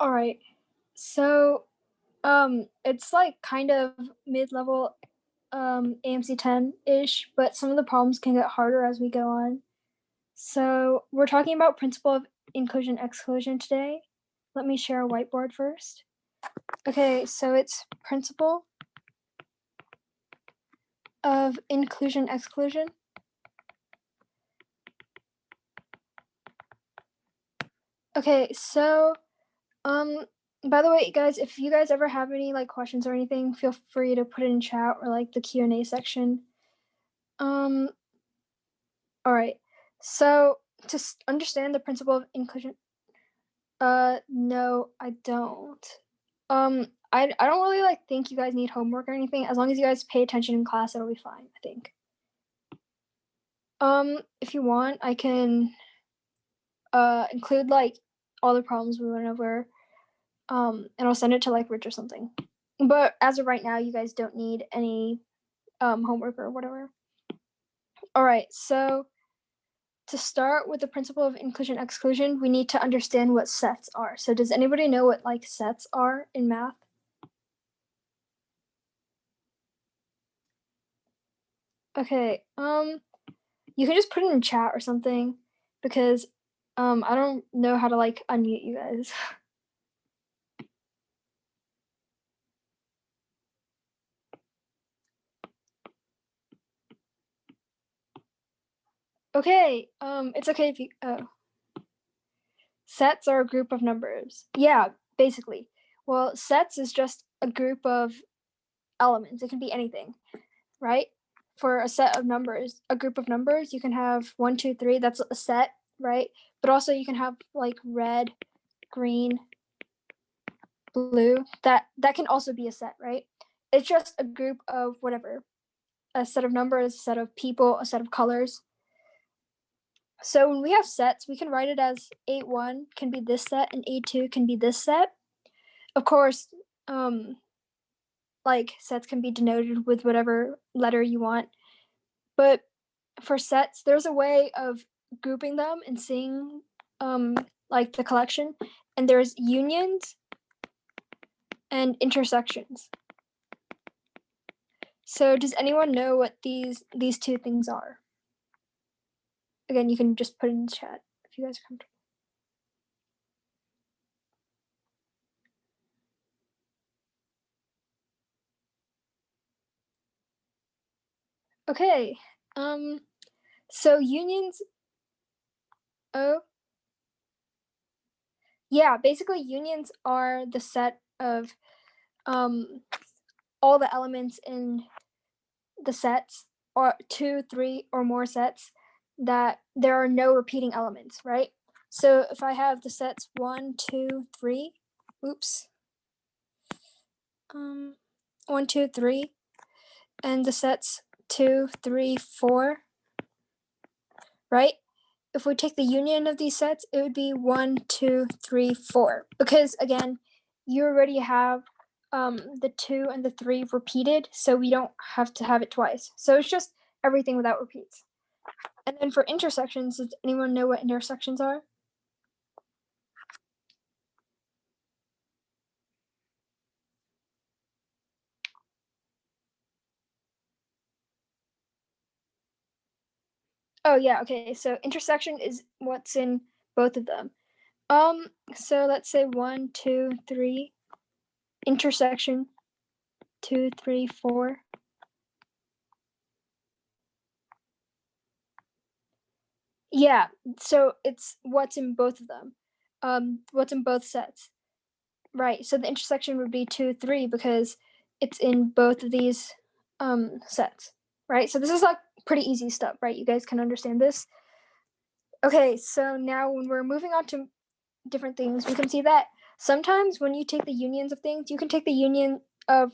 All right. So, it's like kind of mid-level AMC10-ish, but some of the problems can get harder as we go on. So, we're talking about principle of inclusion exclusion today. Let me share a whiteboard first. Okay, so it's principle of inclusion exclusion. Okay, so by the way, guys, if you guys ever have any like questions or anything, feel free to put it in chat or like the Q&A section. Um all right. So to understand the principle of inclusion, no, I don't. I don't really like think you guys need homework or anything. As long as you guys pay attention in class, it'll be fine, I think. If you want, I can include like all the problems we went over. And I'll send it to like Rich or something. But as of right now, you guys don't need any homework or whatever. All right, so to start with the principle of inclusion exclusion, we need to understand what sets are. So does anybody know what like sets are in math? Okay, you can just put it in chat or something because I don't know how to like unmute you guys. Okay, it's okay if you sets are a group of numbers. Yeah, basically. Well, sets is just a group of elements. It can be anything, right? For a set of numbers, a group of numbers, you can have 1, 2, 3. That's a set, right? But also you can have like red, green, blue. That can also be a set, right? It's just a group of whatever. A set of numbers, a set of people, a set of colors. So when we have sets, we can write it as A1 can be this set and A2 can be this set. Of course, like sets can be denoted with whatever letter you want. But for sets, there's a way of grouping them and seeing like the collection. And there's unions and intersections. So does anyone know what these two things are? Again, you can just put it in the chat if you guys are comfortable. Okay. So unions. Oh. Yeah, basically unions are the set of all the elements in the sets, or 2, 3, or more sets, that there are no repeating elements, right? So if I have the sets 1, 2, 3, oops, 1, 2, 3, and the sets 2, 3, 4, right? If we take the union of these sets, it would be 1, 2, 3, 4. Because again, you already have the 2 and the 3 repeated, so we don't have to have it twice. So it's just everything without repeats. And then for intersections, does anyone know what intersections are? Oh yeah, okay. So intersection is what's in both of them. So let's say 1, 2, 3, intersection 2, 3, 4. Yeah, so it's what's in both of them. What's in both sets. Right. So the intersection would be 2, 3 because it's in both of these sets. Right? So this is like pretty easy stuff, right? You guys can understand this. Okay, so now when we're moving on to different things, we can see that sometimes when you take the unions of things, you can take the union of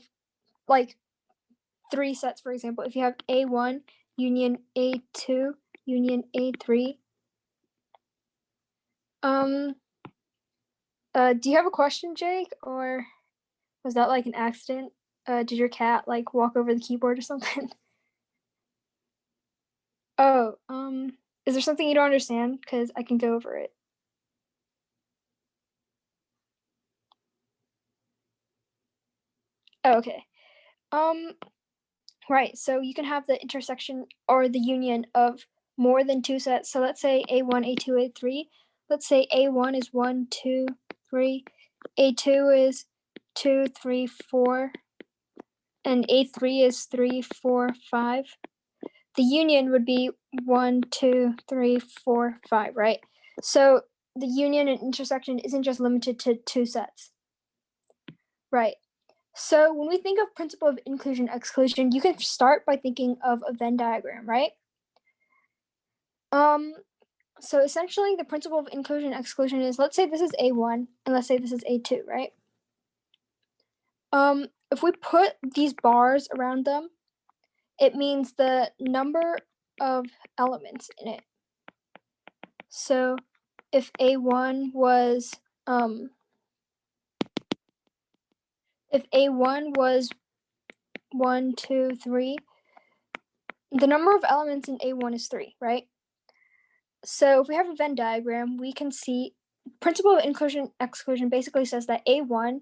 like 3 sets, for example. If you have A1 union A2 union A3. Do you have a question, Jake, or was that like an accident? Did your cat like walk over the keyboard or something? Oh, is there something you don't understand? Because I can go over it. Oh, okay. Right, so you can have the intersection or the union of more than two sets. So let's say A1, A2, A3. Let's say A1 is 1, 2, 3. A2 is 2, 3, 4. And A3 is 3, 4, 5. The union would be 1, 2, 3, 4, 5, right? So the union and intersection isn't just limited to two sets. Right. So when we think of principle of inclusion exclusion, you can start by thinking of a Venn diagram, right? So essentially the principle of inclusion exclusion is, let's say this is A1 and let's say this is A2, right? If we put these bars around them, it means the number of elements in it. So if A1 was if A1 was 1, 2, 3, the number of elements in A1 is 3, right? So if we have a Venn diagram, we can see principle of inclusion exclusion basically says that A1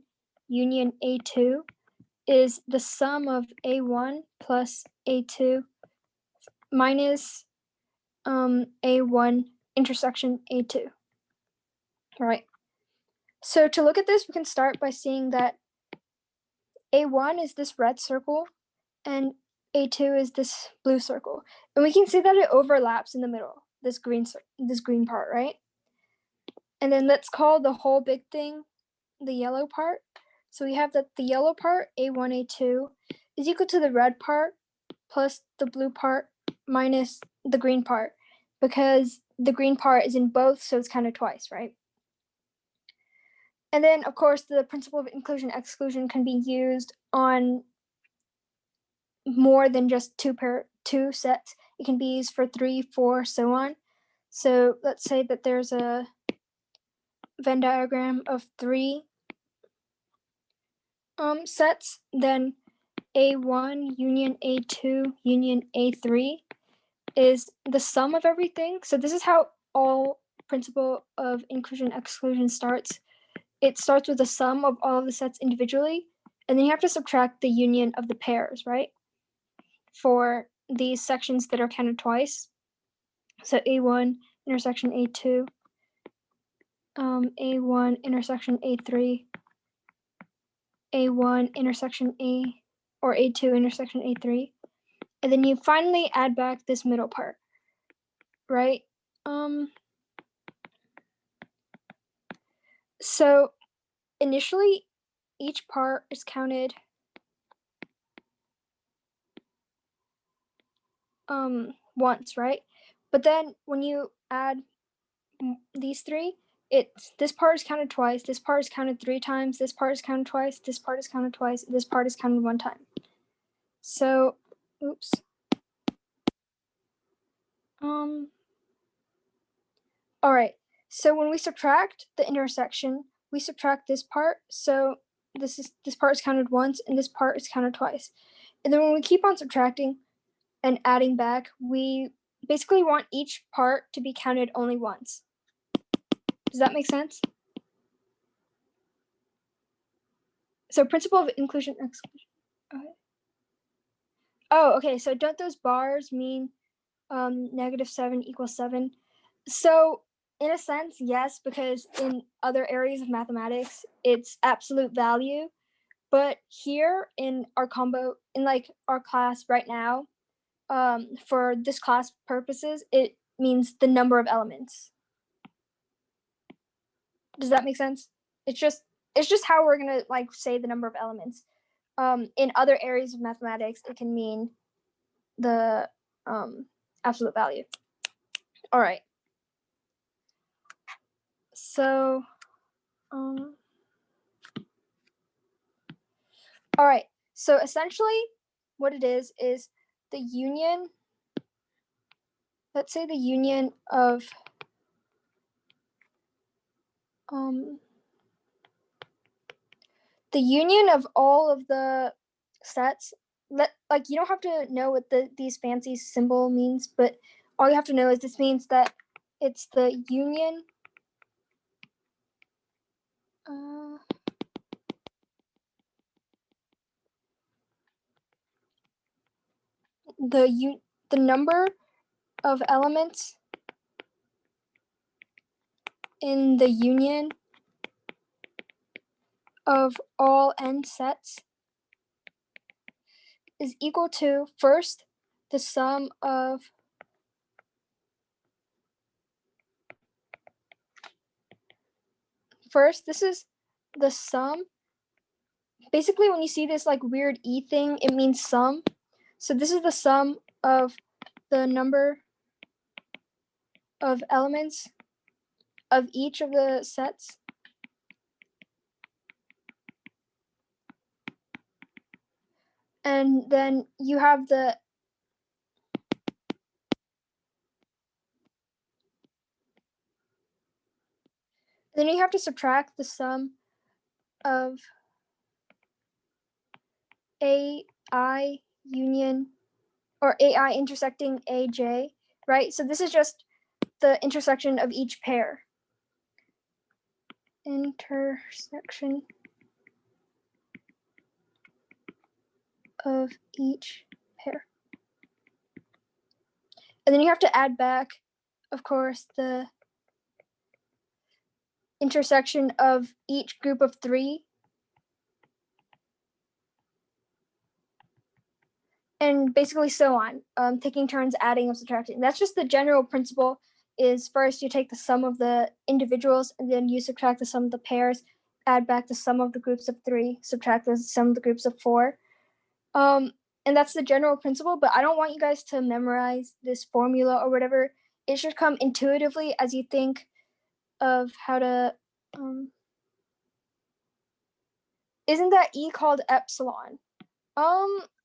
union A2 is the sum of A1 plus A2 minus A1 intersection A2. All right. So to look at this, we can start by seeing that A1 is this red circle and A2 is this blue circle. And we can see that it overlaps in the middle, this green part, right? And then let's call the whole big thing the yellow part. So we have that the yellow part, A1, A2, is equal to the red part plus the blue part minus the green part, because the green part is in both, so it's counted twice, right? And then, of course, the principle of inclusion exclusion can be used on more than just two sets. It can be used for 3, 4, so on. So let's say that there's a Venn diagram of 3 sets, then A1 union A2 union A3 is the sum of everything. So this is how all principle of inclusion exclusion starts. It starts with the sum of all of the sets individually, and then you have to subtract the union of the pairs, right? For these sections that are counted twice. So A1 intersection A2, A1 intersection A3, A1 intersection A, or A2 intersection A3. And then you finally add back this middle part, right? So initially, each part is counted once, right? But then when you add these three, this part is counted twice, this part is counted 3 times, this part is counted twice, this part is counted twice, this part is counted 1 time. So, oops. All right. So when we subtract the intersection, we subtract this part. So this part is counted once, and this part is counted twice. And then when we keep on subtracting and adding back, we basically want each part to be counted only once. Does that make sense? So principle of inclusion exclusion. Okay. Oh, okay. So don't those bars mean -7 equals 7? So in a sense, yes, because in other areas of mathematics, it's absolute value. But here in our like our class right now, for this class purposes, it means the number of elements. Does that make sense? It's just how we're gonna like say the number of elements. In other areas of mathematics, it can mean the absolute value. All right. So, all right. So essentially, what it is the union. Let's say the union of the union of all of the sets. Like you don't have to know what these fancy symbol means, but all you have to know is this means that it's the union the number of elements in the union of all n sets is equal to, first, the sum of this is the sum. Basically, when you see this like weird E thing, it means sum. So this is the sum of the number of elements of each of the sets. And then you have the then you have to subtract the sum of AI union or AI intersecting AJ, right? So this is just the intersection of each pair. Intersection of each pair. And then you have to add back, of course, the intersection of each group of 3. And basically so on, taking turns adding and subtracting. That's just the general principle. Is first you take the sum of the individuals, and then you subtract the sum of the pairs, add back the sum of the groups of 3, subtract the sum of the groups of 4. And that's the general principle, but I don't want you guys to memorize this formula or whatever. It should come intuitively as you think of how to, isn't that E called epsilon?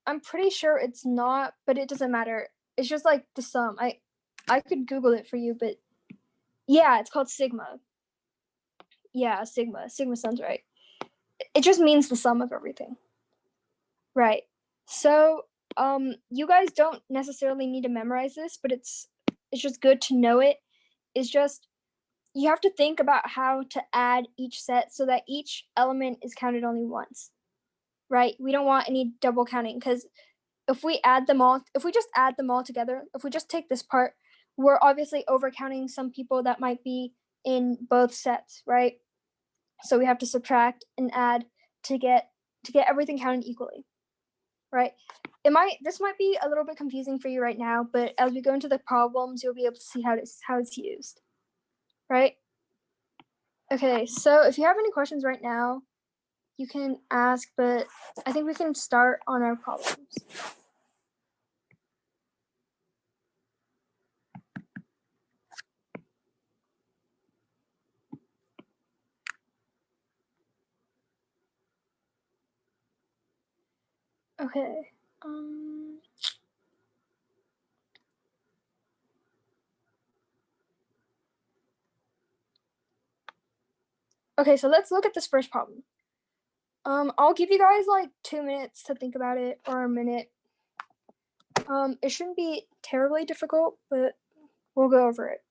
I'm pretty sure it's not, but it doesn't matter. It's just like the sum. I could Google it for you, but yeah, it's called sigma. Yeah, sigma. Sigma sounds right. It just means the sum of everything. Right. So, you guys don't necessarily need to memorize this, but it's just good to know it. It's just you have to think about how to add each set so that each element is counted only once. Right? We don't want any double counting, because if we just add them all together, if we just take this part, we're obviously overcounting some people that might be in both sets, right? So we have to subtract and add to get everything counted equally, right? This might be a little bit confusing for you right now, but as we go into the problems, you'll be able to see how it's used, right? Okay, so if you have any questions right now, you can ask, but I think we can start on our problems. Okay. Okay, so let's look at this first problem. I'll give you guys like 2 minutes to think about it, or a minute. It shouldn't be terribly difficult, but we'll go over it.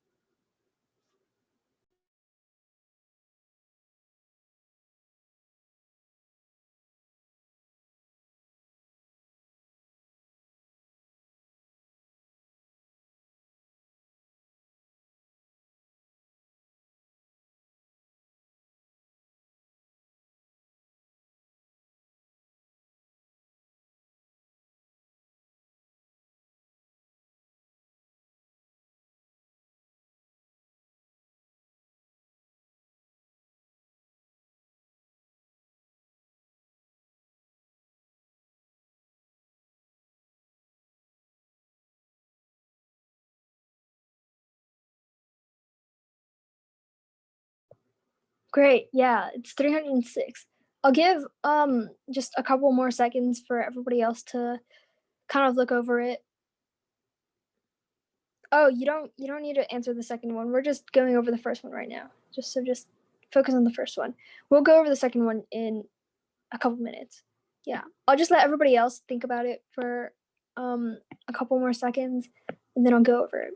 Great, yeah, it's 306. I'll give just a couple more seconds for everybody else to kind of look over it. Oh, you don't need to answer the second one. We're just going over the first one right now. Just focus on the first one. We'll go over the second one in a couple minutes. Yeah, I'll just let everybody else think about it for a couple more seconds, and then I'll go over it.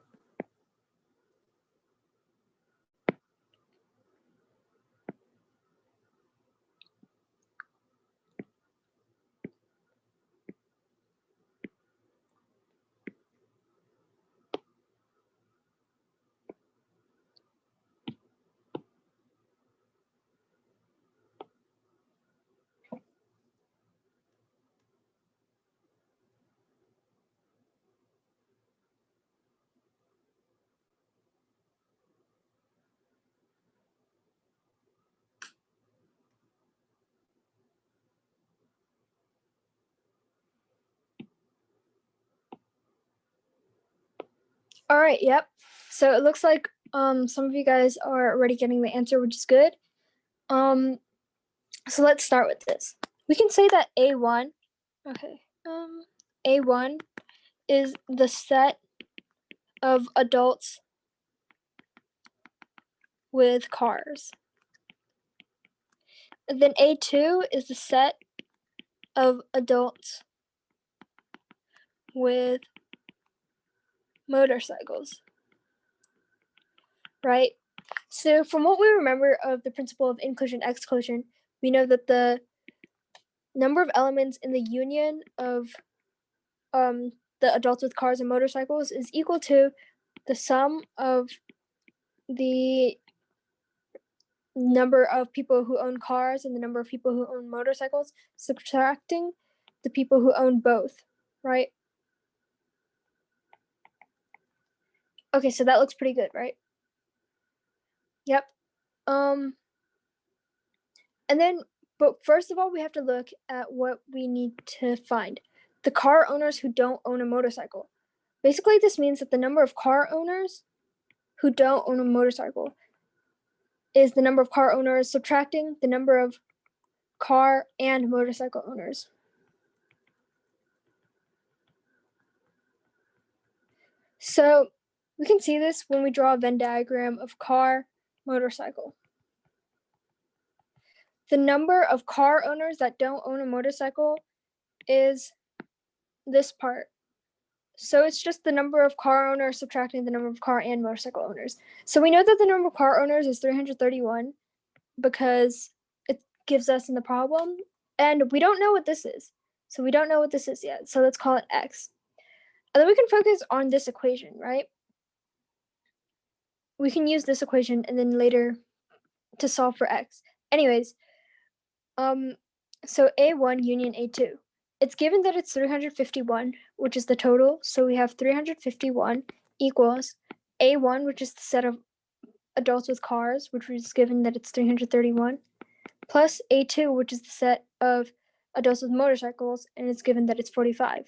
All right, yep. So it looks like some of you guys are already getting the answer, which is good. So let's start with this. We can say that A1, okay, A1 is the set of adults with cars. And then A2 is the set of adults with motorcycles, right? So from what we remember of the principle of inclusion exclusion, we know that the number of elements in the union of the adults with cars and motorcycles is equal to the sum of the number of people who own cars and the number of people who own motorcycles, subtracting the people who own both, right? Okay, so that looks pretty good, right? Yep. And then, but first of all, we have to look at what we need to find. The car owners who don't own a motorcycle. Basically, this means that the number of car owners who don't own a motorcycle is the number of car owners subtracting the number of car and motorcycle owners. So we can see this when we draw a Venn diagram of car, motorcycle. The number of car owners that don't own a motorcycle is this part. So it's just the number of car owners subtracting the number of car and motorcycle owners. So we know that the number of car owners is 331 because it gives us in the problem. And we don't know what this is. So we don't know what this is yet. So let's call it X. And then we can focus on this equation, right? We can use this equation and then later to solve for X. Anyways, so A1 union A2. It's given that it's 351, which is the total. So we have 351 equals A1, which is the set of adults with cars, which is given that it's 331, plus A2, which is the set of adults with motorcycles, and it's given that it's 45,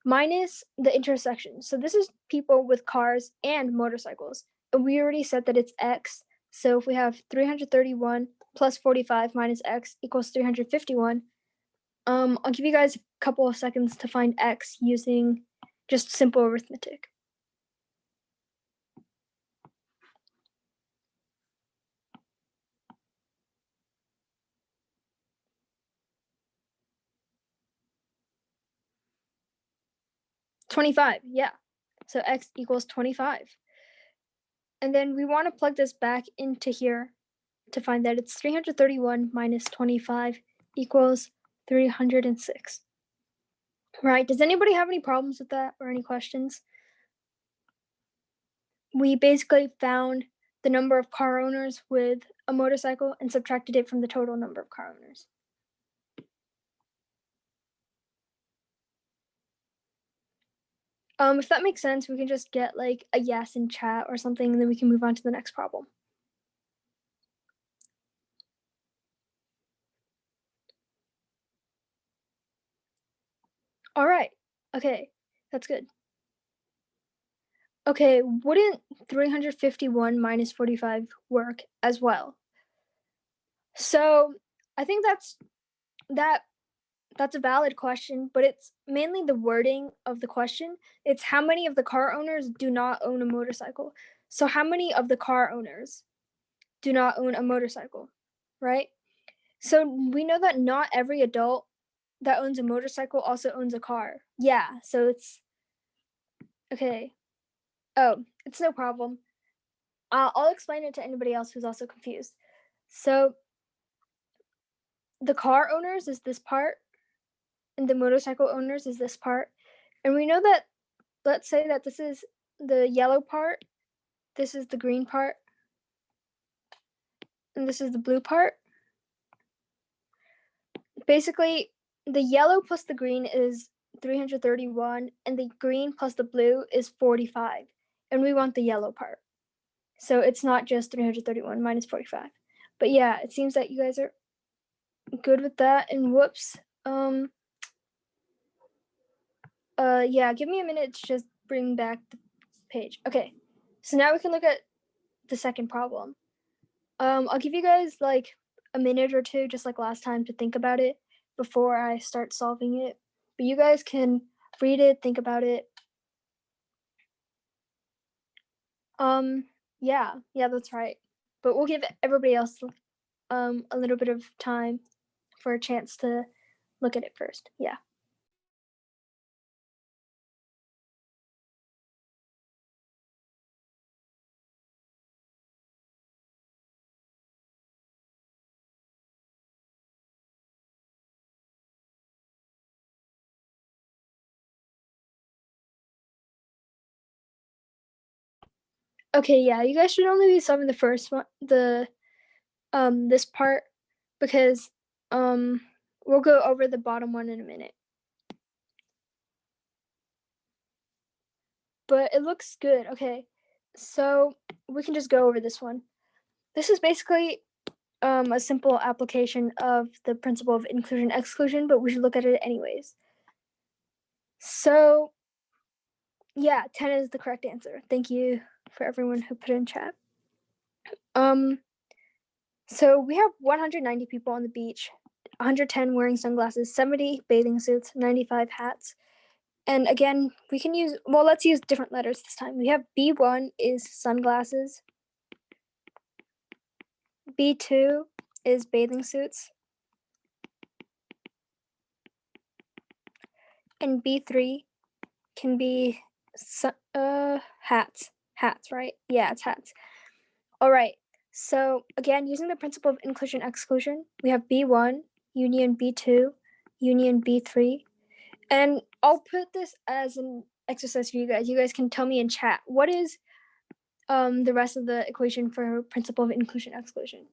minus the intersection. So this is people with cars and motorcycles. And we already said that it's X. So if we have 331 plus 45 minus X equals 351, I'll give you guys a couple of seconds to find X using just simple arithmetic. $25, yeah. So X equals 25. And then we want to plug this back into here to find that it's 331 minus 25 equals 306. Right, does anybody have any problems with that or any questions? We basically found the number of car owners with a motorcycle and subtracted it from the total number of car owners. If that makes sense, we can just get like a yes in chat or something, and then we can move on to the next problem. All right, okay, that's good. Okay, wouldn't 351 minus 45 work as well? So I think that's a valid question, but it's mainly the wording of the question. It's how many of the car owners do not own a motorcycle. So how many of the car owners do not own a motorcycle, right? So we know that not every adult that owns a motorcycle also owns a car. Yeah, so it's okay. Oh, it's no problem. I'll explain it to anybody else who's also confused. So the car owners is this part, and the motorcycle owners is this part. And we know that, let's say that this is the yellow part, this is the green part, and this is the blue part. Basically, the yellow plus the green is 331, and the green plus the blue is 45. And we want the yellow part. So it's not just 331 minus 45. But yeah, it seems that you guys are good with that. And whoops. Yeah, give me a minute to just bring back page. Okay, so now we can look at the second problem. I'll give you guys like a minute or two, just like last time, to think about it before I start solving it. But you guys can read it, think about it. Yeah, that's right. But we'll give everybody else a little bit of time for a chance to look at it first. Yeah. Okay, yeah, you guys should only be solving the first one, this part, because we'll go over the bottom one in a minute. But it looks good. Okay. So we can just go over this one. This is basically a simple application of the principle of inclusion exclusion, but we should look at it anyways. So yeah, 10 is the correct answer. Thank you for everyone who put it in chat. So we have 190 people on the beach, 110 wearing sunglasses, 70 bathing suits, 95 hats. And again, we can use, well, let's use different letters this time. We have B1 is sunglasses, B2 is bathing suits, and B3 can be hats. Hats, right? Yeah, it's hats. All right. So again, using the principle of inclusion exclusion, we have B1 union B2 union B3, and I'll put this as an exercise for you guys. You guys can tell me in chat what is the rest of the equation for principle of inclusion exclusion.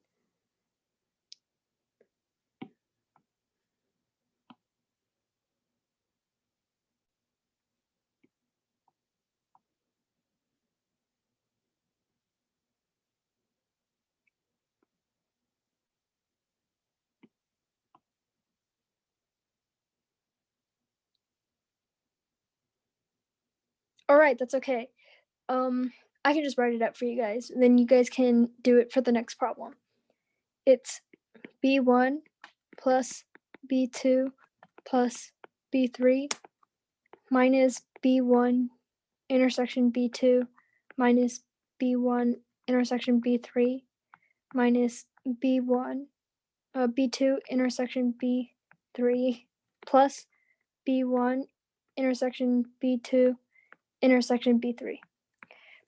All right, that's okay. I can just write it up for you guys. Then you guys can do it for the next problem. It's B1 plus B2 plus B3 minus B1 intersection B2 minus B1 intersection B3 minus B1 B2 intersection B3 plus B1 intersection B2 intersection B3.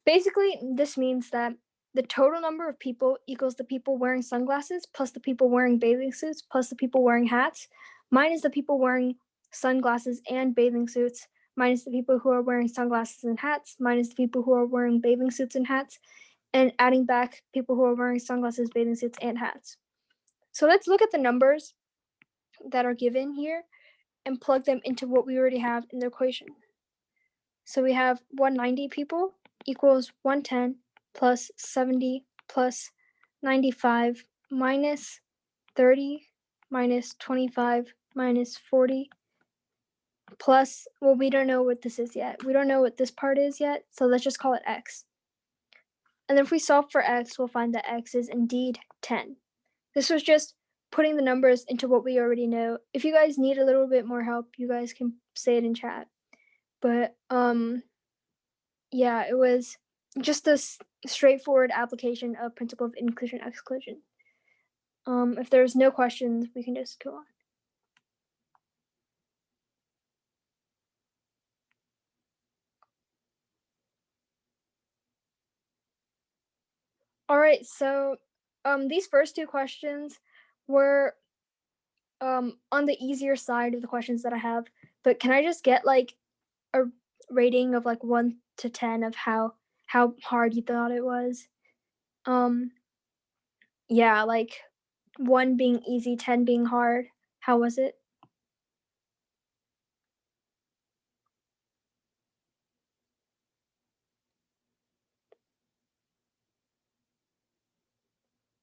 Basically, this means that the total number of people equals the people wearing sunglasses plus the people wearing bathing suits plus the people wearing hats minus the people wearing sunglasses and bathing suits minus the people who are wearing sunglasses and hats minus the people who are wearing bathing suits and hats, and adding back people who are wearing sunglasses, bathing suits, and hats. So let's look at the numbers that are given here and plug them into what we already have in the equation. So we have 190 people equals 110 plus 70 plus 95 minus 30 minus 25 minus 40 plus, well, we don't know what this is yet. We don't know what this part is yet, so let's just call it x. And then if we solve for x, we'll find that x is indeed 10. This was just putting the numbers into what we already know. If you guys need a little bit more help, you guys can say it in chat. But yeah, it was just a straightforward application of principle of inclusion exclusion. If there's no questions, we can just go on. All right, so these first two questions were on the easier side of the questions that I have, but can I just get like a rating of like 1 to 10 of how hard you thought it was? Yeah, like 1 being easy, 10 being hard. How was it?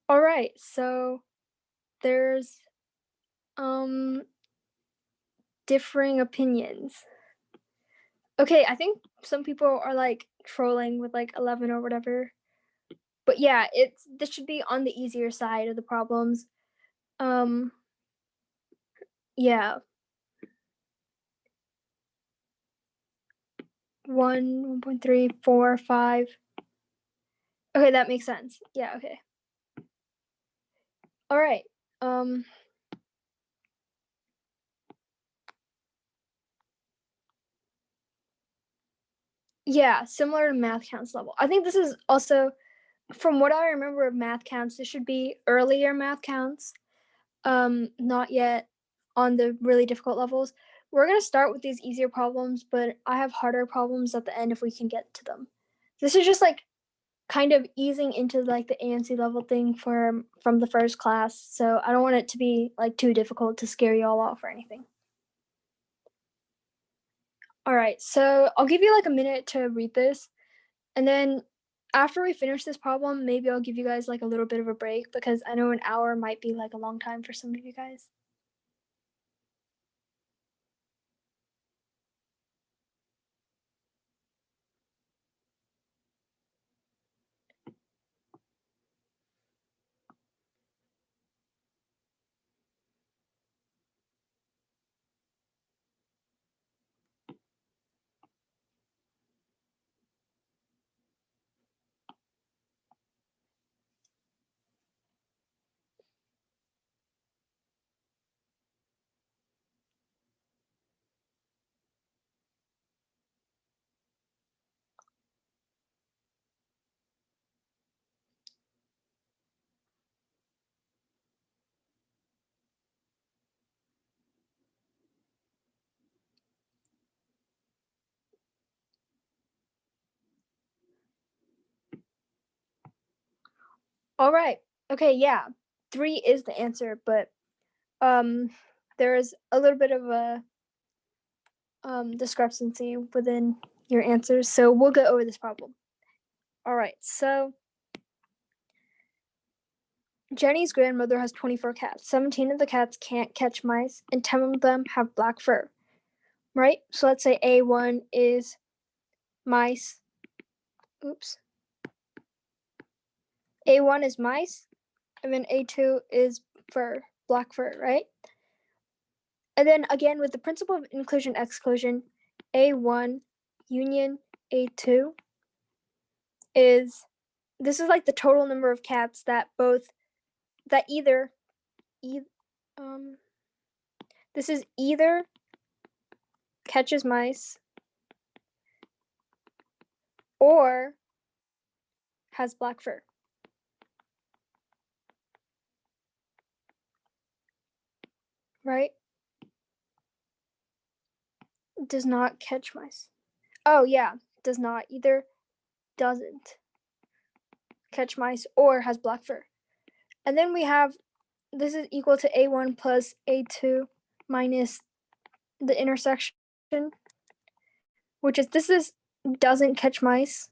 All right, so there's differing opinions. Okay, I think some people are like trolling with like 11 or whatever. But yeah, this should be on the easier side of the problems. Um yeah. 1.3, 4, 5. Okay, that makes sense. Yeah, okay. All right. Um yeah, similar to math counts level. I think this is also, from what I remember of math counts, this should be earlier math counts. Not yet on the really difficult levels. We're going to start with these easier problems, but I have harder problems at the end if we can get to them. This is just like kind of easing into like the AMC level thing from the first class, so I don't want it to be like too difficult to scare you all off or anything. All right, so I'll give you like a minute to read this, and then after we finish this problem, maybe I'll give you guys like a little bit of a break because I know an hour might be like a long time for some of you guys. All right. Okay, yeah. 3 is the answer, but um there's a little bit of a discrepancy within your answers, so we'll go over this problem. All right. So Jenny's grandmother has 24 cats. 17 of the cats can't catch mice and 10 of them have black fur. Right? So let's say A1 is mice. Oops. A1 is mice and then A2 is fur, black fur, right? And then again, with the principle of inclusion exclusion, A1 union A2 is, this is like the total number of cats that either this is either catches mice or has black fur. Right? Does not catch mice. Oh yeah, does not, either doesn't catch mice or has black fur. And then we have, this is equal to A1 plus A2 minus the intersection, which is, this is doesn't catch mice.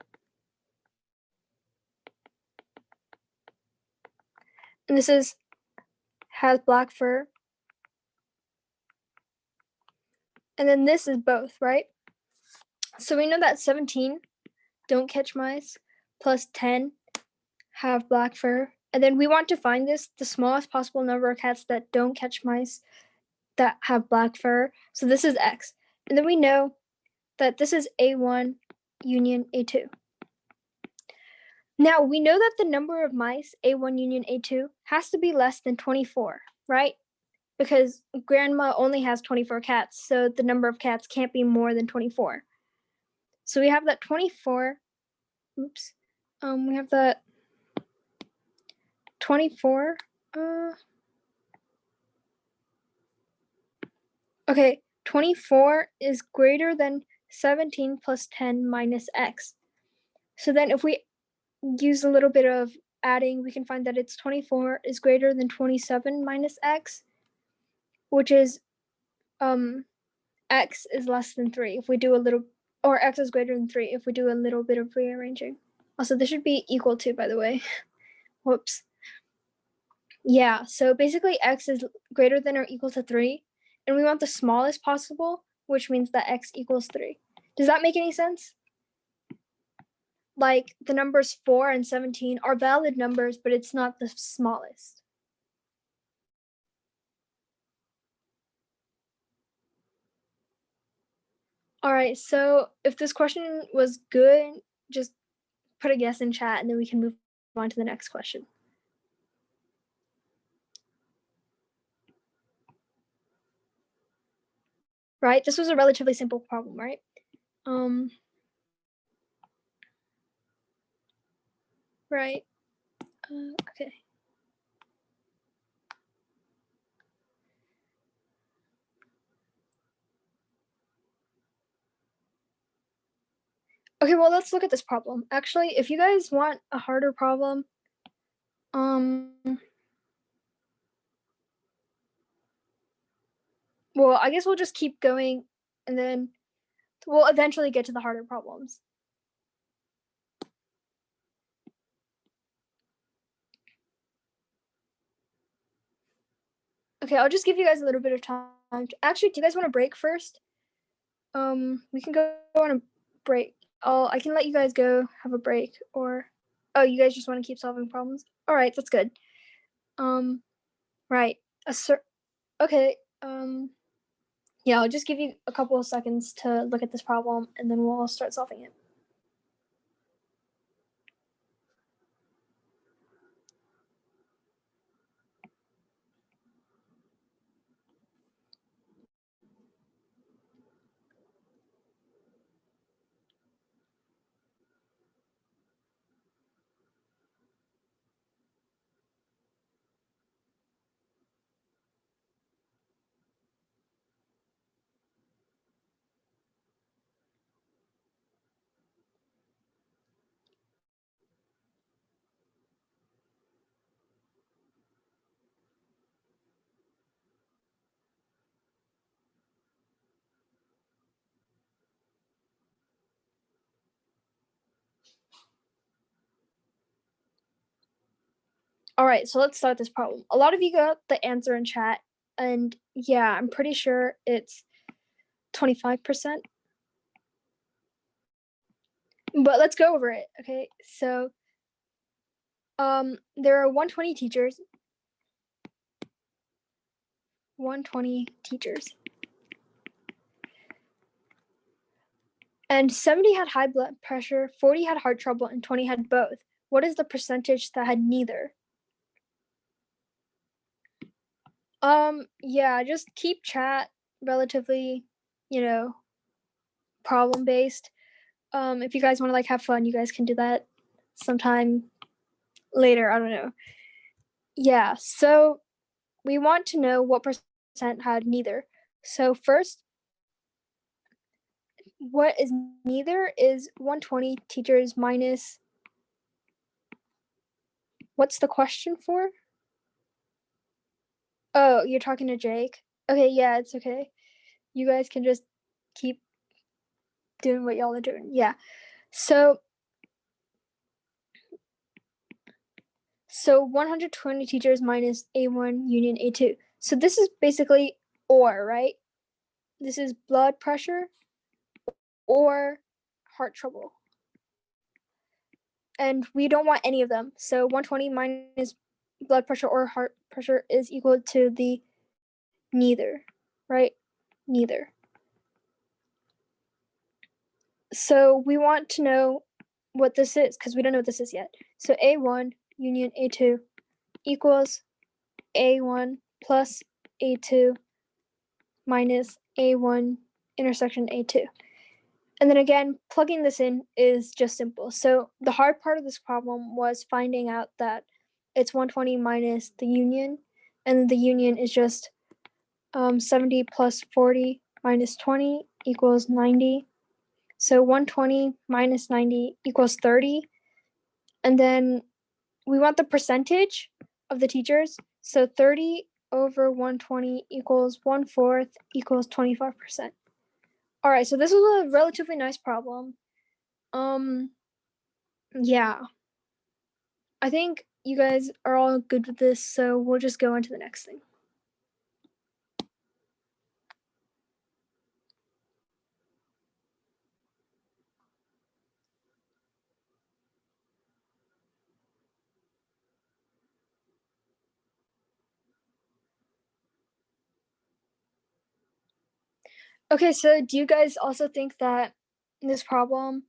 And this is has black fur. And then this is both, right? So we know that 17 don't catch mice plus 10 have black fur. And then we want to find the smallest possible number of cats that don't catch mice that have black fur. So this is X. And then we know that this is A1 union A2. Now we know that the number of mice, A1 union A2, has to be less than 24, right? Because grandma only has 24 cats, so the number of cats can't be more than 24. So we have that 24, oops, we have that 24, okay, 24 is greater than 17 plus 10 minus X. So then if we use a little bit of adding, we can find that it's 24 is greater than 27 minus X, which is X is less than 3 if we do a little, or X is greater than 3 if we do a little bit of rearranging. Also, this should be equal to, by the way. Whoops. Yeah, so basically X is greater than or equal to 3, and we want the smallest possible, which means that X equals 3. Does that make any sense? Like the numbers 4 and 17 are valid numbers, but it's not the smallest. All right, so if this question was good, just put a yes in chat and then we can move on to the next question. Right, this was a relatively simple problem, right? Right, okay. Okay, well, let's look at this problem. Actually, if you guys want a harder problem, well, I guess we'll just keep going and then we'll eventually get to the harder problems. Okay, I'll just give you guys a little bit of time. Actually, do you guys want a break first? We can go on a break. I can let you guys go have a break, or you guys just want to keep solving problems. All right, that's good. Right. Okay. Yeah, I'll just give you a couple of seconds to look at this problem, and then we'll start solving it. All right, so let's start this problem. A lot of you got the answer in chat, and yeah, I'm pretty sure it's 25%. But let's go over it, okay? So, there are 120 teachers. 120 teachers. And 70 had high blood pressure, 40 had heart trouble, and 20 had both. What is the percentage that had neither? Yeah, just keep chat relatively, problem based. If you guys want to like have fun, you guys can do that sometime later. I don't know. Yeah, so we want to know what percent had neither. So first, what is neither is 120 teachers minus, what's the question for? Oh, you're talking to Jake? Okay, yeah, it's okay. You guys can just keep doing what y'all are doing. Yeah. So 120 teachers minus A1 union A2. So this is basically or, right? This is blood pressure or heart trouble. And we don't want any of them. So 120 minus blood pressure or heart pressure is equal to the neither, right? Neither. So we want to know what this is because we don't know what this is yet. So A1 union A2 equals A1 plus A2 minus A1 intersection A2. And then again, plugging this in is just simple. So the hard part of this problem was finding out that it's 120 minus the union, and the union is just 70 plus 40 minus 20 equals 90. So 120 minus 90 equals 30. And then we want the percentage of the teachers. So 30 over 120 equals 1/4 equals 25%. All right, so this was a relatively nice problem. Yeah. I think you guys are all good with this, so we'll just go on to the next thing. Okay, so do you guys also think that this problem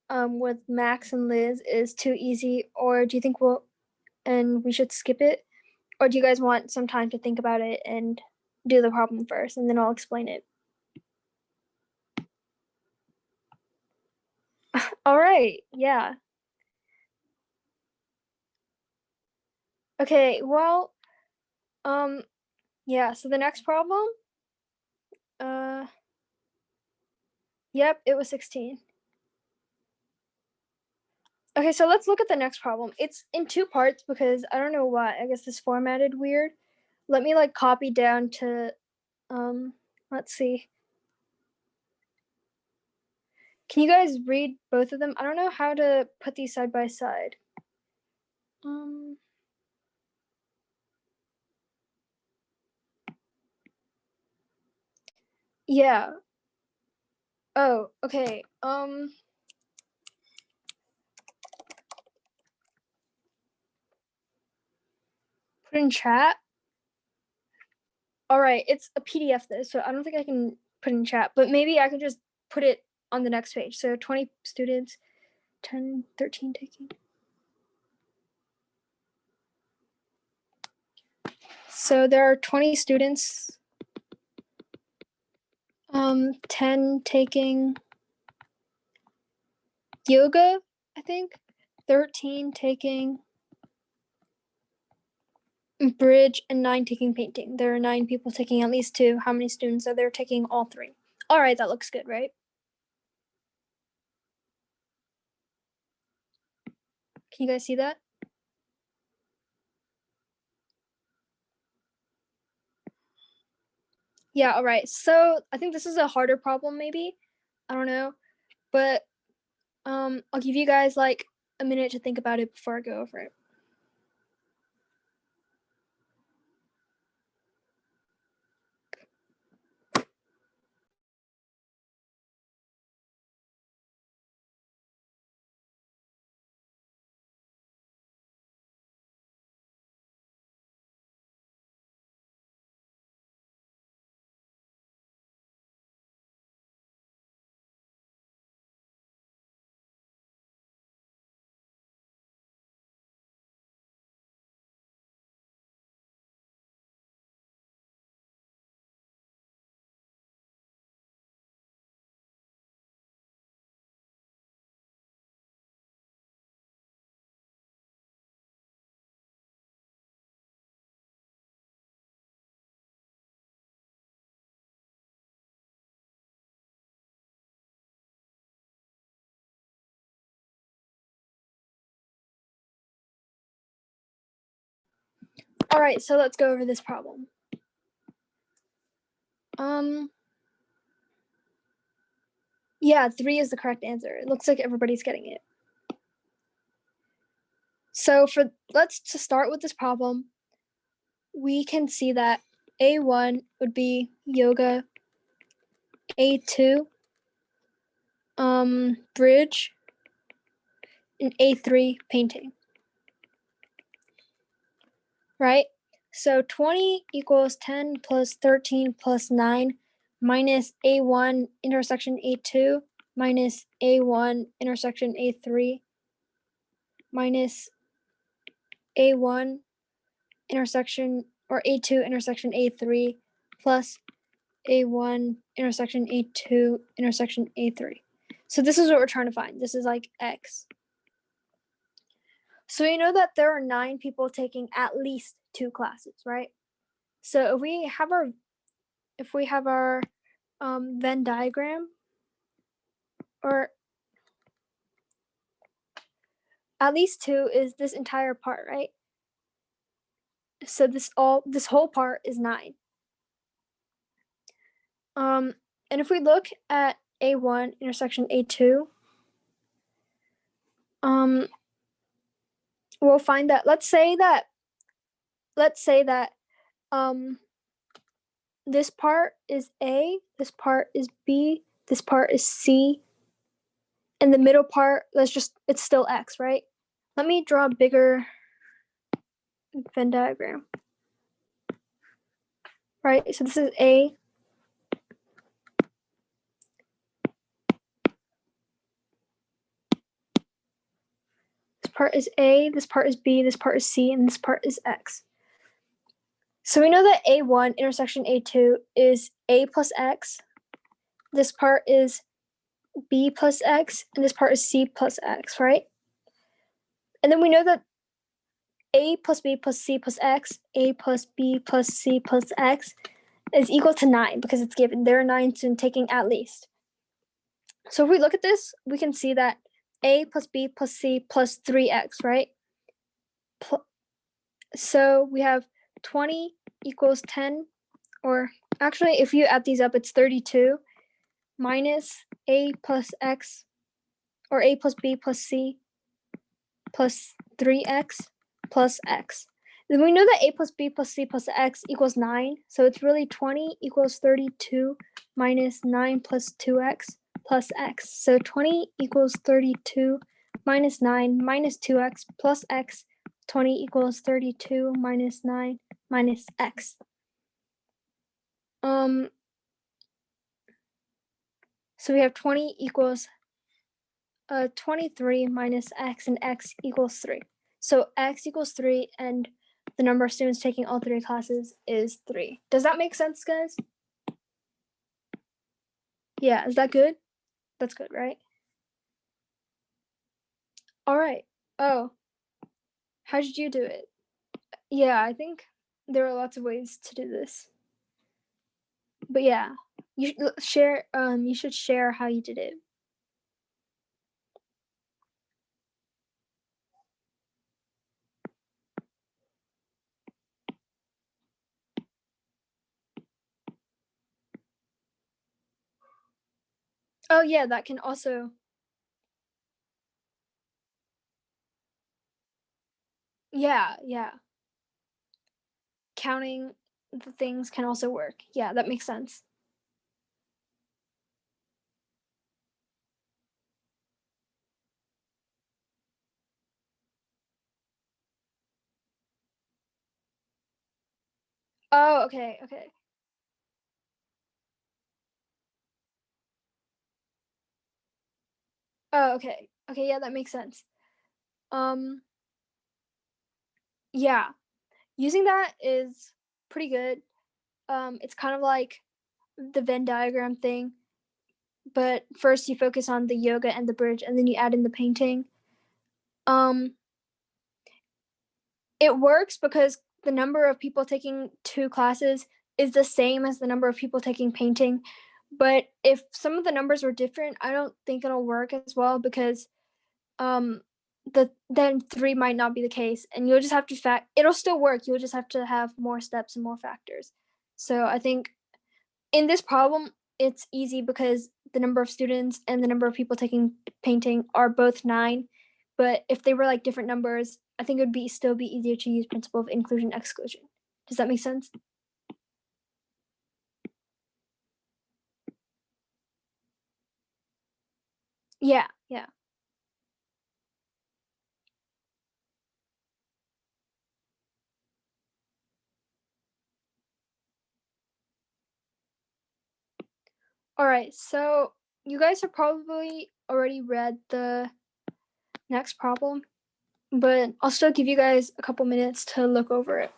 with Max and Liz is too easy, or do you think we should skip it? Or do you guys want some time to think about it and do the problem first, and then I'll explain it? All right, yeah. Okay, well, um, yeah, so the next problem, uh, yep, it was 16. Okay, so let's look at the next problem. It's in two parts because I don't know why. I guess this formatted weird. Let me like copy down to, let's see. Can you guys read both of them? I don't know how to put these side by side. Um, yeah. Oh, okay. Put in chat. All right, it's a PDF though, so I don't think I can put in chat, but maybe I can just put it on the next page. So 20 students, 10, 13 taking. So there are 20 students, 10 taking yoga, I think, 13 taking bridge, and 9 taking painting. There are 9 people taking at least 2. How many students are there taking all 3? All right, that looks good, right? Can you guys see that? Yeah, all right. So I think this is a harder problem, maybe. I don't know. But I'll give you guys like a minute to think about it before I go over it. All right, so let's go over this problem. Yeah, 3 is the correct answer. It looks like everybody's getting it. So let's to start with this problem, we can see that A1 would be yoga, A2 bridge, and A3 painting. Right? So 20 equals 10 plus 13 plus 9 minus A1 intersection A2 minus A1 intersection A3 minus A1 intersection or A2 intersection A3 plus A1 intersection A2 intersection A3. So this is what we're trying to find. This is like X. So we know that there are 9 people taking at least 2 classes, right? So if we have our Venn diagram, or at least 2 is this entire part, right? So this whole part is 9. And if we look at A1 intersection A2, we'll find that let's say that this part is A, this part is B, this part is C, and the middle part, it's still X, right? Let me draw a bigger Venn diagram. Right, so this is A, part is A, this part is B, this part is C, and this part is X. So we know that A1 intersection A2 is A plus X. This part is B plus X, and this part is C plus X, right? And then we know that A plus B plus C plus X, A plus B plus C plus X is equal to 9 because it's given. There are 9 students taking at least. So if we look at this, we can see that A plus B plus C plus 3X, right? So we have 20 equals 10, or actually, if you add these up, it's 32 minus A plus X, or A plus B plus C plus 3X plus X. Then we know that A plus B plus C plus X equals 9, so it's really 20 equals 32 minus 9 plus 2X plus X. So 20 equals 32 minus 9 minus 2X plus X. 20 equals 32 minus 9 minus X. So we have 20 equals 23 minus X, and X equals 3. So X equals 3, and the number of students taking all 3 classes is 3. Does that make sense, guys? Yeah, is that good? That's good, right? All right. Oh, how did you do it? Yeah, I think there are lots of ways to do this. But yeah, you should share. You should share how you did it. Oh yeah, that can also. Yeah, yeah. Counting the things can also work. Yeah, that makes sense. Oh, okay, okay. Oh, okay. Okay, yeah, that makes sense. Um, yeah, using that is pretty good. It's kind of like the Venn diagram thing, but first you focus on the yoga and the bridge, and then you add in the painting. Um, it works because the number of people taking 2 classes is the same as the number of people taking painting. But if some of the numbers were different, I don't think it'll work as well because um then 3 might not be the case, and you'll just have to it'll still work, you'll just have to have more steps and more factors. So I think in this problem it's easy because the number of students and the number of people taking painting are both 9, but if they were like different numbers, I think it would be still be easier to use principle of inclusion exclusion. Does that make sense? Yeah, yeah. All right, so you guys have probably already read the next problem, but I'll still give you guys a couple minutes to look over it.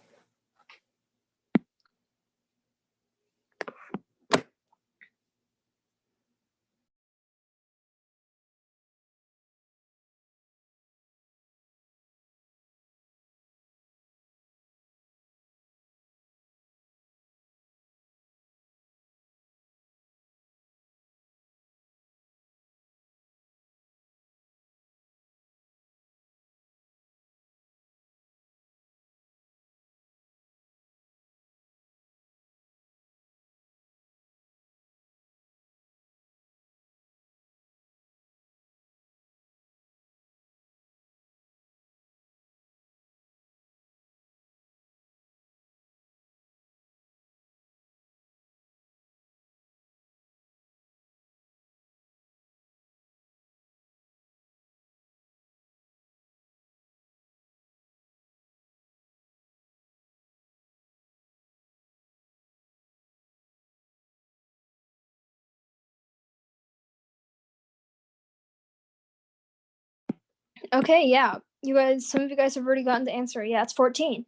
Okay, yeah. some of you guys have already gotten the answer. Yeah, it's 14.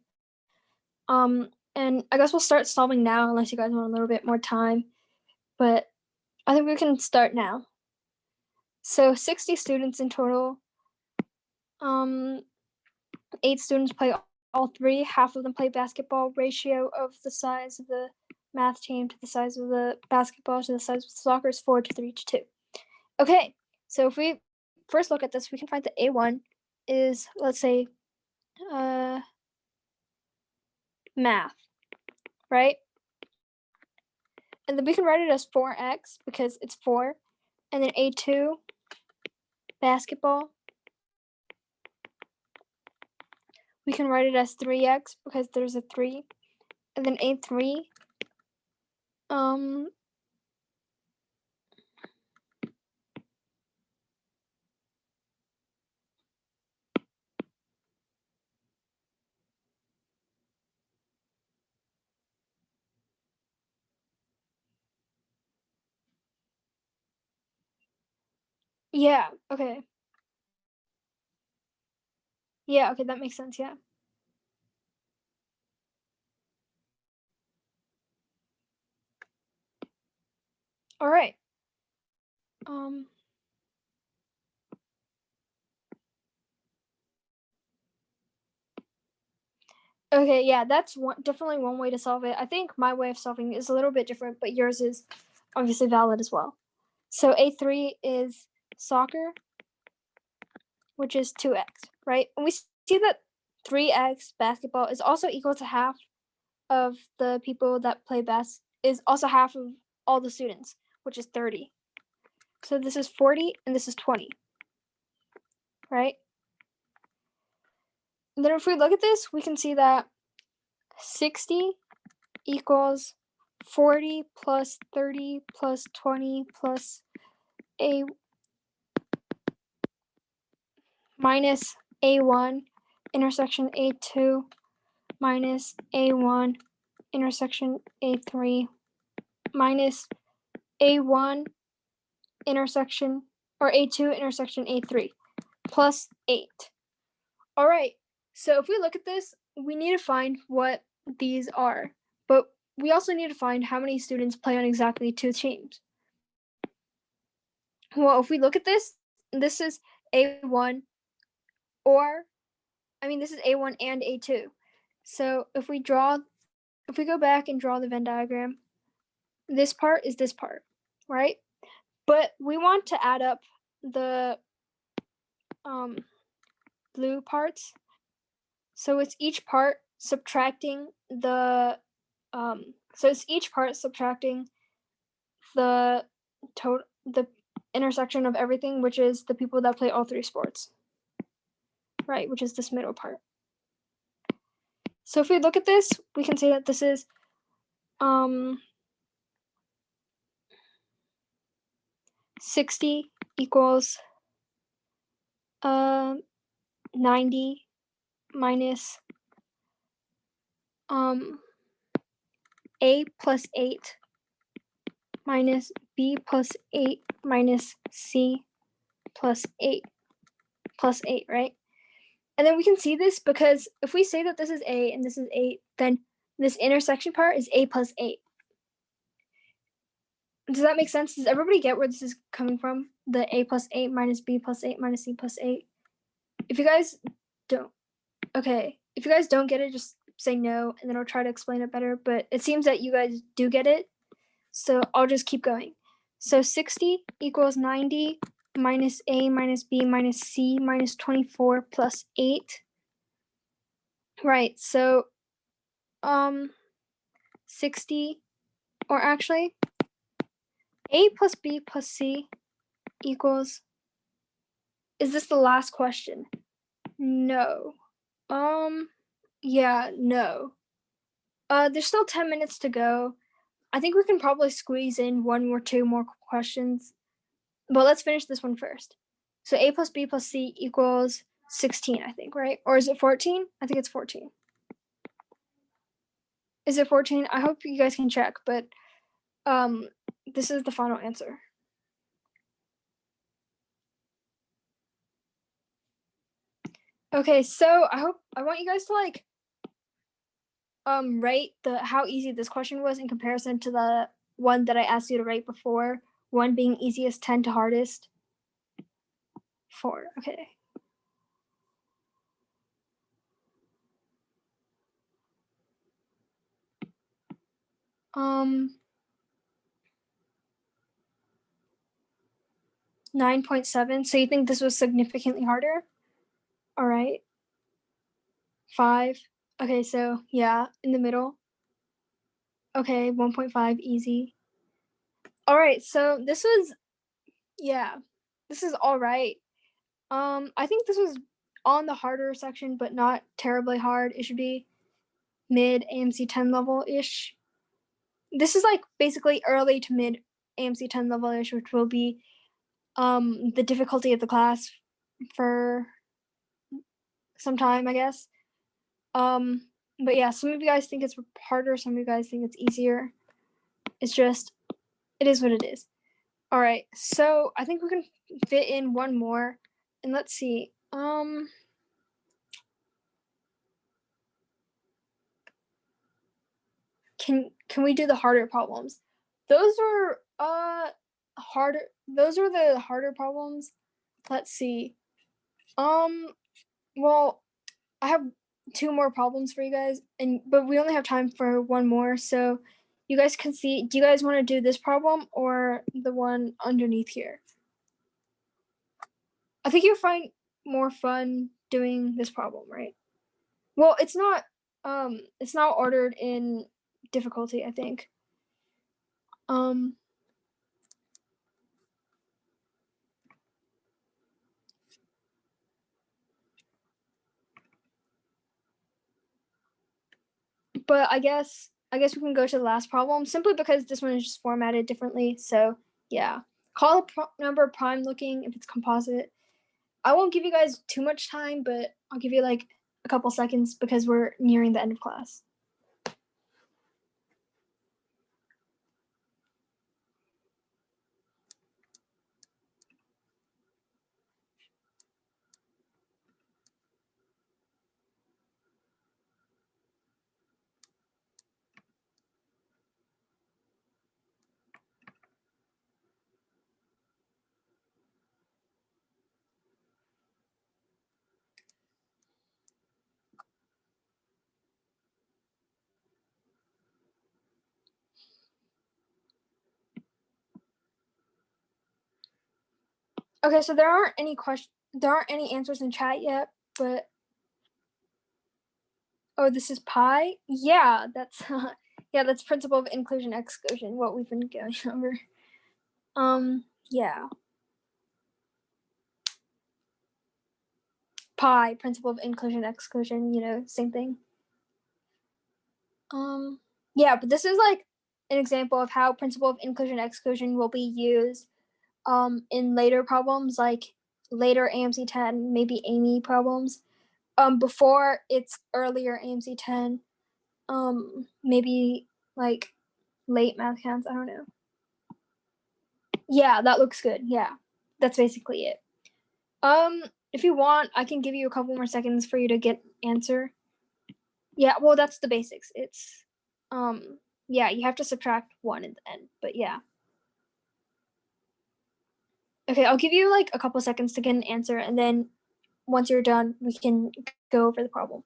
And I guess we'll start solving now, unless you guys want a little bit more time. But I think we can start now. So 60 students in total. 8 students play all 3. Half of them play basketball. Ratio of the size of the math team to the size of the basketball to the size of soccer is 4 to 3 to 2. Okay, so if we first look at this, we can find that A1 is, let's say, math, right? And then we can write it as 4x because it's 4. And then A2, basketball. We can write it as 3x because there's a 3. And then A3, yeah, okay. Yeah, okay, that makes sense, yeah. All right. Okay, yeah, that's definitely one way to solve it. I think my way of solving it is a little bit different, but yours is obviously valid as well. So A3 is soccer, which is 2x, right? And we see that 3x basketball is also equal to half of the people that play is also half of all the students, which is 30. So this is 40 and this is 20, right? And then if we look at this, we can see that 60 equals 40 plus 30 plus 20 plus a minus A1 intersection A2 minus A1 intersection A3 minus A1 intersection or A2 intersection A3 plus 8. All right, so if we look at this, we need to find what these are, but we also need to find how many students play on exactly 2 teams. Well, if we look at this is A1 this is A1 and A2. So if we go back and draw the Venn diagram, this part is this part, right? But we want to add up the blue parts. So it's each part subtracting the the intersection of everything, which is the people that play all 3 sports, right? Which is this middle part. So if we look at this, we can say that this is 60 equals 90 minus A plus 8 minus B plus 8 minus C plus 8 plus 8, right? And then we can see this because if we say that this is A and this is 8, then this intersection part is A plus 8. Does that make sense? Does everybody get where this is coming from? The A plus 8 minus B plus 8 minus C plus 8? If you guys don't get it, just say no, and then I'll try to explain it better. But it seems that you guys do get it, so I'll just keep going. So 60 equals 90 minus A minus B minus C minus 24 plus 8. Right, so 60, or actually, A plus B plus C equals, is this the last question? No. Yeah, no. There's still 10 minutes to go. I think we can probably squeeze in 1 or 2 more questions. But let's finish this one first. So A plus B plus C equals 16, I think, right? Or is it 14? I think it's 14. Is it 14? I hope you guys can check, but this is the final answer. Okay, so I want you guys to like rate how easy this question was in comparison to the one that I asked you to rate before. One being easiest, 10 to hardest. 4. Okay. Um 9.7. So you think this was significantly harder? All right. 5. Okay, so yeah, in the middle. Okay, 1.5 easy. All right, so this was yeah. This is all right. I think this was on the harder section, but not terribly hard. It should be mid AMC10 level-ish. This is like basically early to mid AMC10 level-ish, which will be the difficulty of the class for some time, I guess. But yeah, some of you guys think it's harder, some of you guys think it's easier. It's just, it is what it is. All right, so I think we can fit in one more, and let's see. Can we do the harder problems? Those are harder. Those are the harder problems. Let's see. Well, I have 2 more problems for you guys, but we only have time for one more, so you guys can see. Do you guys want to do this problem or the one underneath here? I think you'll find more fun doing this problem, right? Well, it's not ordered in difficulty, I think. But I guess we can go to the last problem simply because this one is just formatted differently. So yeah, call a number prime looking if it's composite. I won't give you guys too much time, but I'll give you like a couple seconds because we're nearing the end of class. Okay, so there aren't any answers in chat yet, but oh, this is pi? Yeah, that's yeah, that's principle of inclusion exclusion, what we've been going over. Yeah. Pi, principle of inclusion exclusion, same thing. Yeah, but this is like an example of how principle of inclusion exclusion will be used in later problems, like later AMC10, maybe Amy problems. Before it's earlier AMC10, maybe like late math counts, I don't know. Yeah, that looks good. Yeah, that's basically it. If you want, I can give you a couple more seconds for you to get answer. Yeah, well, that's the basics. It's yeah, you have to subtract 1 in the end, but yeah. Okay, I'll give you like a couple seconds to get an answer, and then once you're done, we can go over the problem.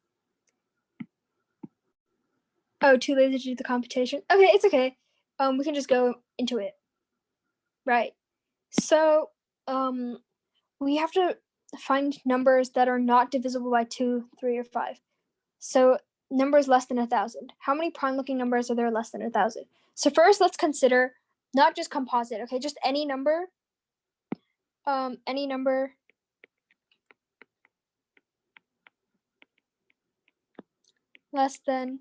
Oh, too lazy to do the computation? Okay, it's okay. We can just go into it. Right. So, we have to find numbers that are not divisible by 2, 3, or 5. So, numbers less than 1,000. How many prime-looking numbers are there less than 1,000? So first, let's consider not just composite, okay, just any number. Any number less than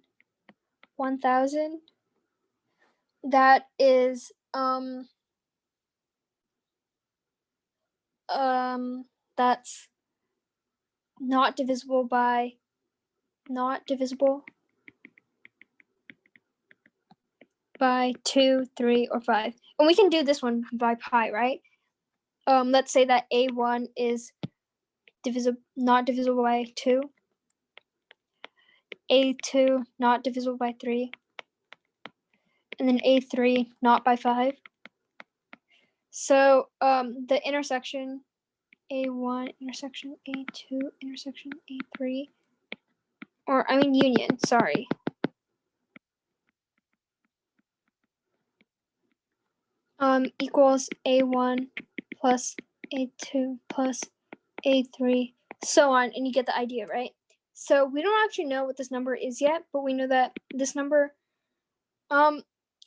1,000 that is that's not divisible by 2, 3, or 5. And we can do this one by pi, right? Let's say that A1 is not divisible by 2, A2 not divisible by 3, and then A3 not by 5. So the intersection A1 intersection A2 intersection A3, or I mean union, sorry. Equals A1 plus A2 plus A3, so on, and you get the idea, right? So we don't actually know what this number is yet, but we know that this number, and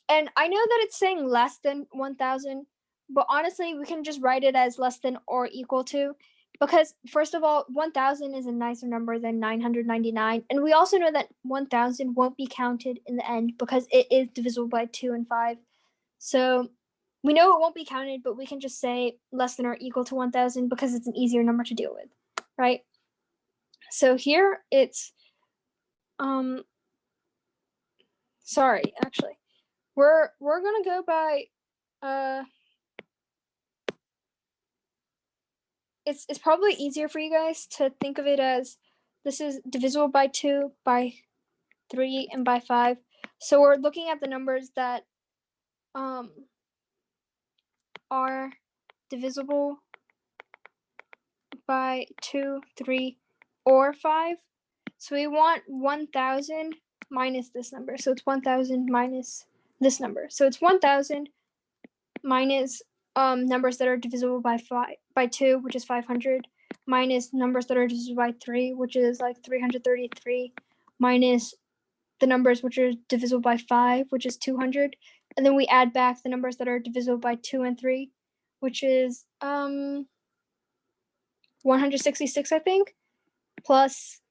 I know that it's saying less than 1,000, but honestly, we can just write it as less than or equal to, because first of all, 1,000 is a nicer number than 999, and we also know that 1,000 won't be counted in the end because it is divisible by 2 and 5. So we know it won't be counted, but we can just say less than or equal to 1,000 because it's an easier number to deal with, right? So here it's, sorry, actually, we're gonna go by, it's probably easier for you guys to think of it as this is divisible by 2, by 3, and by 5. So we're looking at the numbers that are divisible by 2, 3, or 5. So we want 1,000 minus this number. So it's 1,000 minus this number. So it's 1,000 minus numbers that are divisible by 2, which is 500, minus numbers that are divisible by 3, which is like 333, minus the numbers which are divisible by 5, which is 200, and then we add back the numbers that are divisible by 2 and 3, which is 166, I think, plus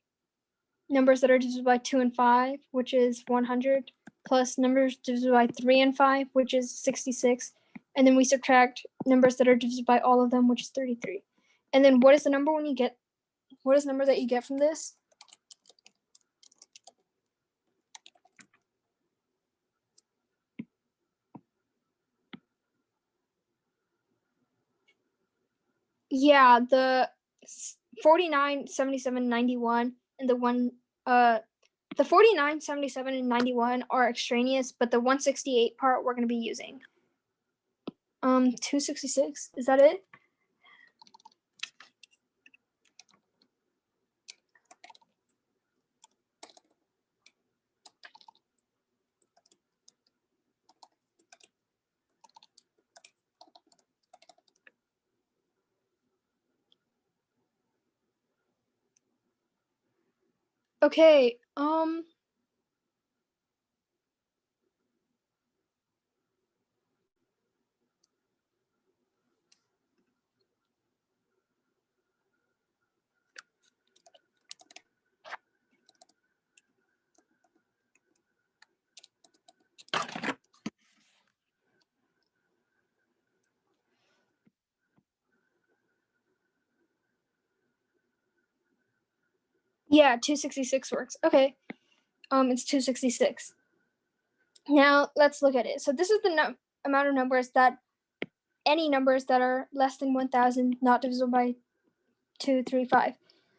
numbers that are divisible by 2 and 5, which is 100, plus numbers divisible by 3 and 5, which is 66, and then we subtract numbers that are divisible by all of them, which is 33. And then what is the number when you get, what is the number that you get from this? Yeah, the 49, 77, 91, and the 49, 77, and 91 are extraneous, but the 168 part we're going to be using. 266, is that it? Okay, yeah, 266 works. Okay, it's 266. Now let's look at it. So this is the amount of numbers that, any numbers that are less than 1,000, not divisible by 2, 3, 5.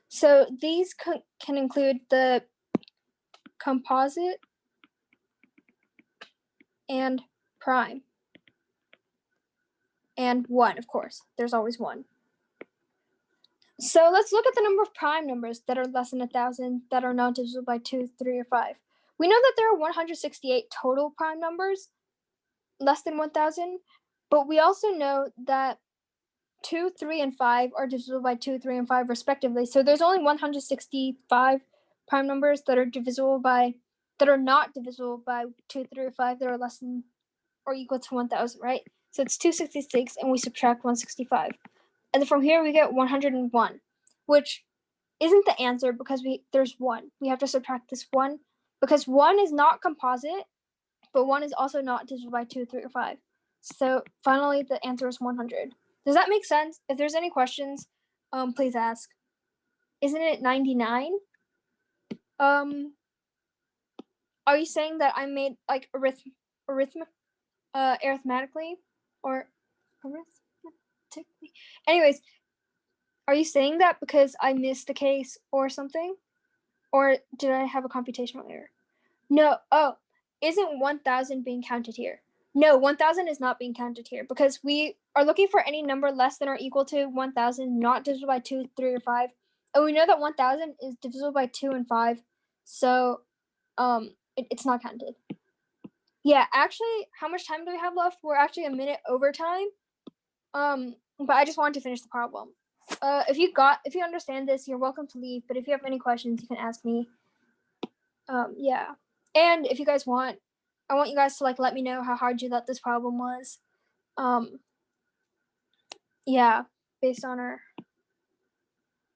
So these can include the composite and prime. And 1, of course. There's always 1. So let's look at the number of prime numbers that are less than 1,000 that are not divisible by 2, 3, or 5. We know that there are 168 total prime numbers less than 1,000, but we also know that 2, 3, and 5 are divisible by 2, 3, and 5 respectively. So there's only 165 prime numbers that are divisible by, that are not divisible by 2, 3, or 5 that are less than or equal to 1,000, right? So it's 266, and we subtract 165. And then from here we get 101, which isn't the answer because there's 1. We have to subtract this 1 because 1 is not composite, but 1 is also not divisible by 2, 3, or 5. So finally, the answer is 100. Does that make sense? If there's any questions, please ask. Isn't it 99? Are you saying that I made like arithmetically or arithmetically? Anyways, Are you saying that because I missed a case or something? Or did I have a computational error? No. Oh, isn't 1000 being counted here? No, 1000 is not being counted here because we are looking for any number less than or equal to 1000, not divisible by 2, 3, or 5. And we know that 1000 is divisible by 2 and 5. So it's not counted. Yeah, actually, how much time do we have left? We're actually a minute over time. But I just wanted to finish the problem. If you understand this, you're welcome to leave. But if you have any questions, you can ask me. Yeah. And if you guys want, I want you guys to let me know how hard you thought this problem was. Yeah, based on our.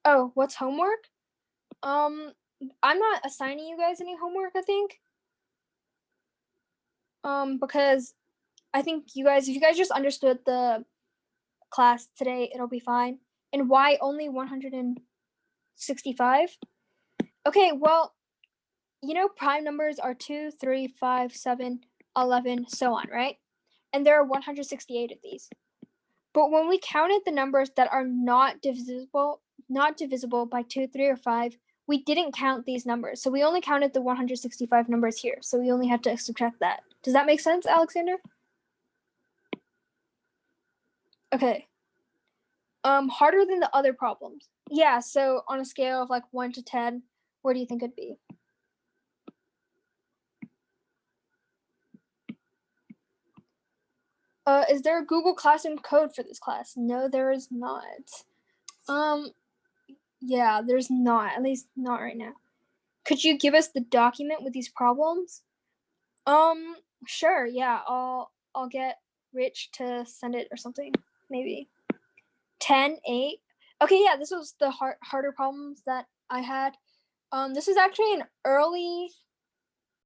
Oh, what's homework? I'm not assigning you guys any homework, I think. Because I think if you guys just understood the class today, it'll be fine. And why only 165? Okay, well, prime numbers are 2, 3, 5, 7, 11, so on, right? And there are 168 of these. But when we counted the numbers that are not divisible by 2, 3, or 5, we didn't count these numbers. So we only counted the 165 numbers here. So we only have to subtract that. Does that make sense, Alexander? Okay. Harder than the other problems. Yeah, so on a scale of 1 to 10, where do you think it'd be? Is there a Google Classroom code for this class? No, there is not. Yeah, there's not. At least not right now. Could you give us the document with these problems? Sure. Yeah, I'll get Rich to send it or something. Maybe 10, 8. Okay, yeah, this was the harder problems that I had. This is actually an early